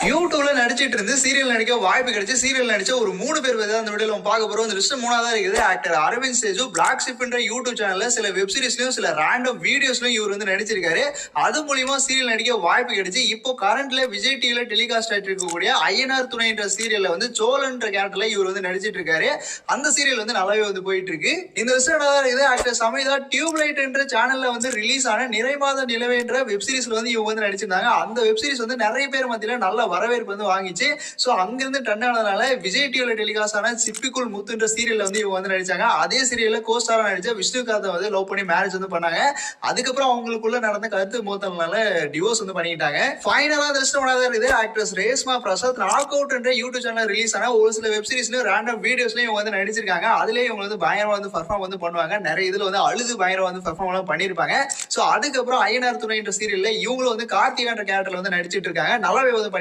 யூடியூப்ல நடிச்சிட்டு இருந்து சீரியல் நடிக்க வாய்ப்பு கிடைச்சு சீரியல் நடிச்ச ஒரு 3 பேர் வந்து அந்த வீடியோல பார்க்க போறோம். இந்த லிஸ்ட் 3ஆவதா இருக்குது. ஆக்டர் அரவிந்த் சேஜு பிளாக் ஷிப்ன்ற யூடியூப் சேனல்ல சில வெப் சீரிஸ்லயும் சில ரேண்டம் வீடியோஸ்லயும் இவர் வந்து நடிச்சிருக்காரு. அது மூலியமா சீரியல் நடிக்க வாய்ப்பு கிடைச்சு இப்போ கரண்ட்ல விஜய் டிவில டெலிகாஸ்ட் ஆயிட்டு இருக்கக்கூடிய ஐயனார் துணை என்ற சீரியல்ல வந்து சோழன்ற கேரக்டர்ல இவர் வந்து நடிச்சிட்டு இருக்காரு. அந்த சீரியல் வந்து நல்லாவே வந்து போயிட்டு இருக்கு. இந்த லிஸ்ட் இருக்குது. ஆக்டர் சமீதா டியூப்லைட் என்ற சேனல்ல வந்து ரிலீஸ் ஆன நிறை மாத நிலவே என்ற வெப் சீரிஸ்ல வந்து இவங்க வந்து நடிச்சிருந்தாங்க. அந்த வெப் சீரிஸ் வந்து நிறைய பேர் மத்தியில நல்ல வரவேற்பு வந்து வாங்கிச்சு. சோ அங்கிருந்து ட்ரெண்ட் ஆனதுனால விஜய் டிவில டெலிகாஸ்ட் ஆன சிப்பிக்குள் முத்துன்ற சீரியல்ல வந்து இவங்க வந்து நடிச்சாங்க. அதே சீரியல்ல கோஸ்டாரா நடிச்ச விஷ்ணுகாந்த் வந்து லவ் பண்ணி மேரேஜ் வந்து பண்ணாங்க. அதுக்கப்புறம் அவங்களுக்குள்ள நடந்த கருத்து மோதல்னால டிவோர்ஸ் வந்து பண்ணிட்டாங்க. ஃபைனலா லிஸ்ட் ஒன்னாவது இருக்குது. Actress Reshma Prasad knock out என்ற யூடியூப் சேனல் ரிலீஸ் ஆன ஒரு சில வெப் சீரிஸ்லயும் ரேண்டம் வீடியோஸ்லயும் இவங்க வந்து நடிச்சிருக்காங்க. அதுலயே இவங்க வந்து பயங்கரமா வந்து பெர்ஃபார்ம் வந்து பண்ணுவாங்க. நிறைய இதுல வந்து அழுது பயங்கரமா வந்து பெர்ஃபார்ம் எல்லாம் பண்ணிருப்பாங்க. சோ அதுக்கப்புறம் ஐயனார் துணை என்ற சீரியல்ல இவங்களும் வந்து கார்த்திகா என்ற கேரக்டர்ல வந்து நடிச்சிட்டு இருக்காங்க. நல்லாவே வந்து